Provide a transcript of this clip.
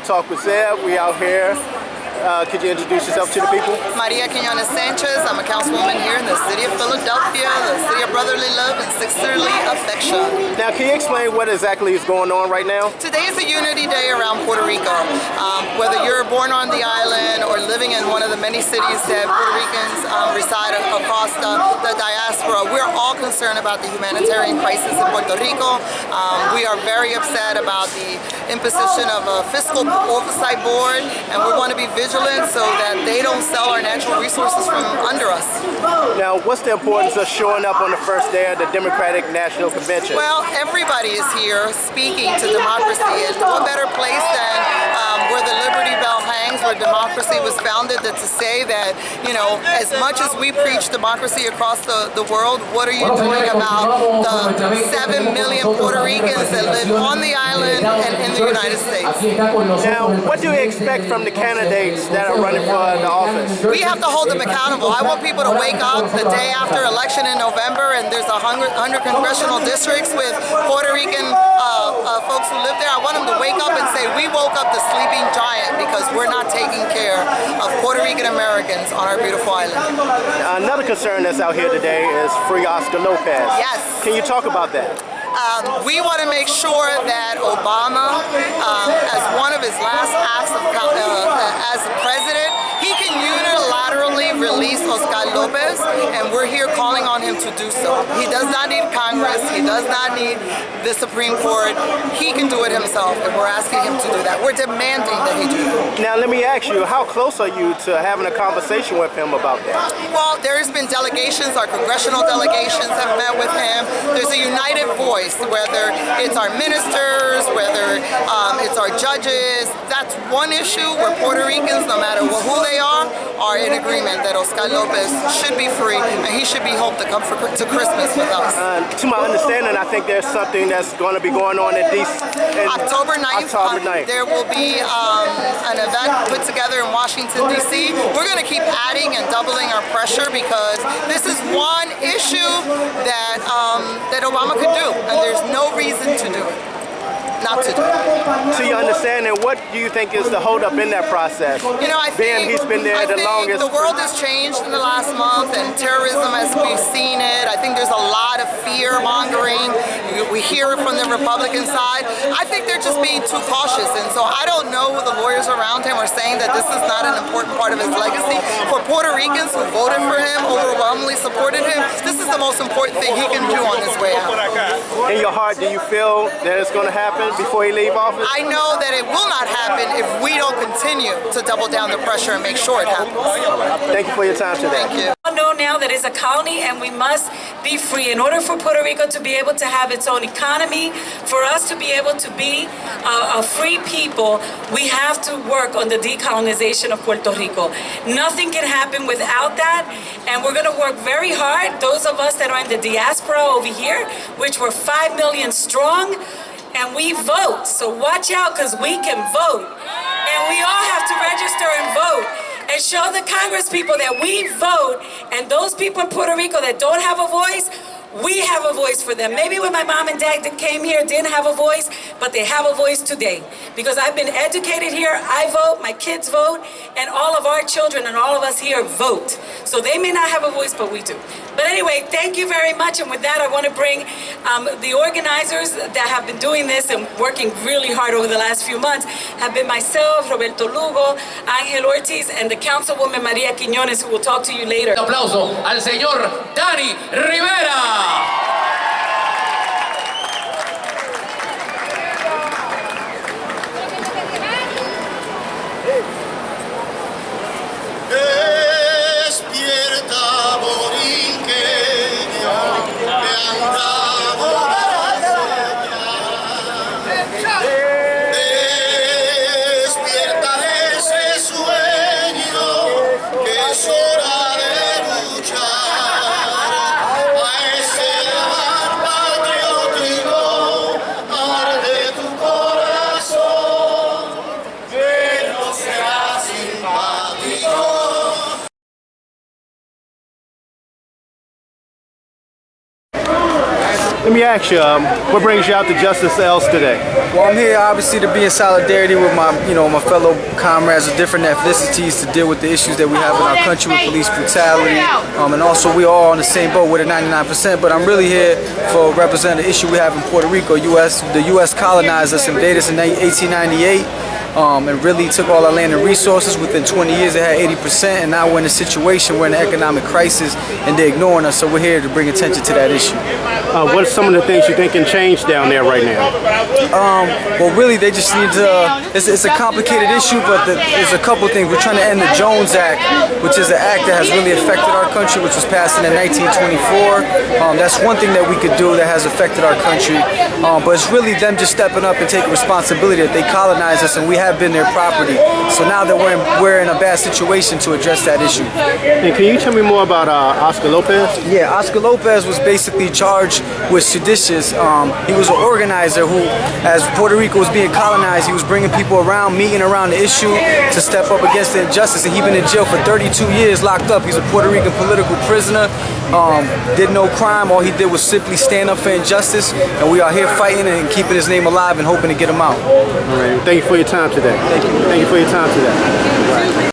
Talk with Zeb. We out here. Could you introduce yourself to the people? Maria Quinones Sanchez. I'm a councilwoman here in the city of Philadelphia, the city of brotherly love and sisterly affection. Now, can you explain what exactly is going on right now? Today is a unity day around Puerto Rico. Whether you're born on the island or living in one of the many cities that Puerto Ricans reside across the diaspora, we're all concerned about the humanitarian crisis in Puerto Rico. We are very upset about the imposition of a fiscal oversight board, and we want to be vigilant so that they don't sell our natural resources from under us. Now, what's the importance of showing up on the first day of the Democratic National Convention? Well, everybody is here speaking to democracy. And what better place than where the Liberty Bell hangs, where democracy was founded, to say that, you know, as much as we preach democracy across the world, what are you doing about the 7 million Puerto Ricans that live on the island and in the United States? Now, what do you expect from the candidates that are running for the office? We have to hold them accountable. I want people to wake up the day after election in November, and there's 100 congressional districts with Puerto Rican folks who live there. I want them to wake up and say, we woke up the sleeping giant because we're not taking care of Puerto Rican Americans on our beautiful island. Another concern that's out here today is free Oscar Lopez. Yes. Can you talk about that? We want to make sure that Obama, as one of his last acts as president, he can unilaterally release Oscar Lopez, and we're here calling on him to do so. He does not need Congress. He does not need the Supreme Court. He can do it himself, and we're asking him to do that. We're demanding that he do that. Now, let me ask you, how close are you to having a conversation with him about that? Well, there's been delegations. Our congressional delegations have met with him. There's a united voice, whether it's our ministers, whether it's our judges. That's one issue where Puerto Ricans, no matter who they are in agreement that Oscar Lopez should be free and he should be hoped to come to Christmas with us. To my understanding, I think there's something that's going to be going on at October 9th. There will be an event put together in Washington, D.C. We're going to keep adding and doubling our pressure because this is one issue that Obama could do, and there's no reason to do it. Not to do it. To your understanding, what do you think is the holdup in that process? You know, I think he's been there the longest. The world has changed in the last month, and terrorism as we've seen it. I think there's a lot of fear mongering. We hear it from the Republican side. I think they're just being too cautious, and so I don't know who the lawyers around him are saying that this is not an important part of his legacy. For Puerto Ricans who voted for him, overwhelmingly supported him, this is the most important thing he can do on his way out. In your heart, do you feel that it's going to happen before he leaves office? I know that it will not happen if we don't continue to double down the pressure and make sure it happens. Thank you for your time today. Thank you. We know now that it's a colony and we must be free. In order for Puerto Rico to be able to have its own economy, for us to be able to be a free people, we have to work on the decolonization of Puerto Rico. Nothing can happen without that, and we're going to work very hard. Those of us that are in the diaspora over here, which were 5 million strong, and we vote, so watch out because we can vote. And we all have to register and vote and show the Congress people that we vote, and those people in Puerto Rico that don't have a voice, we have a voice for them. Maybe when my mom and dad that came here didn't have a voice, but they have a voice today. Because I've been educated here, I vote, my kids vote, and all of our children and all of us here vote. So they may not have a voice, but we do. But anyway, thank you very much. And with that, I want to bring the organizers that have been doing this and working really hard over the last few months have been myself, Roberto Lugo, Ángel Ortiz, and the Councilwoman Maria Quinones, who will talk to you later. Un aplauso al señor Dani Rivera. Despierta, borinqueño, me han dado la señal. Despierta de ese sueño que es hora de luchar. A ese me ask you, what brings you out to Justice L's today? Well, I'm here obviously to be in solidarity with my, my fellow comrades of different ethnicities to deal with the issues that we have in our country with police brutality, and also we all on the same boat with a 99%. But I'm really here for representing the issue we have in Puerto Rico. The U.S. colonized us, invaded us in 1898. And really took all our land and resources. Within 20 years, they had 80%, and now we're in a situation, we're in an economic crisis, and they're ignoring us. So we're here to bring attention to that issue. What are some of the things you think can change down there right now? Well, really, they just need to. It's a complicated issue, but there's a couple things. We're trying to end the Jones Act, which is an act that has really affected our country, which was passed in 1924. That's one thing that we could do that has affected our country. But it's really them just stepping up and taking responsibility that they colonized us, and we have been their property. So now that we're in a bad situation to address that issue. And can you tell me more about Oscar Lopez? Yeah, Oscar Lopez was basically charged with seditious. He was an organizer who, as Puerto Rico was being colonized, he was bringing people around, meeting around the issue to step up against the injustice. And he's been in jail for 32 years, locked up. He's a Puerto Rican political prisoner. Did no crime. All he did was simply stand up for injustice. And we are here fighting and keeping his name alive and hoping to get him out. All right. Thank you for your time today. Thank you. Thank you for your time today.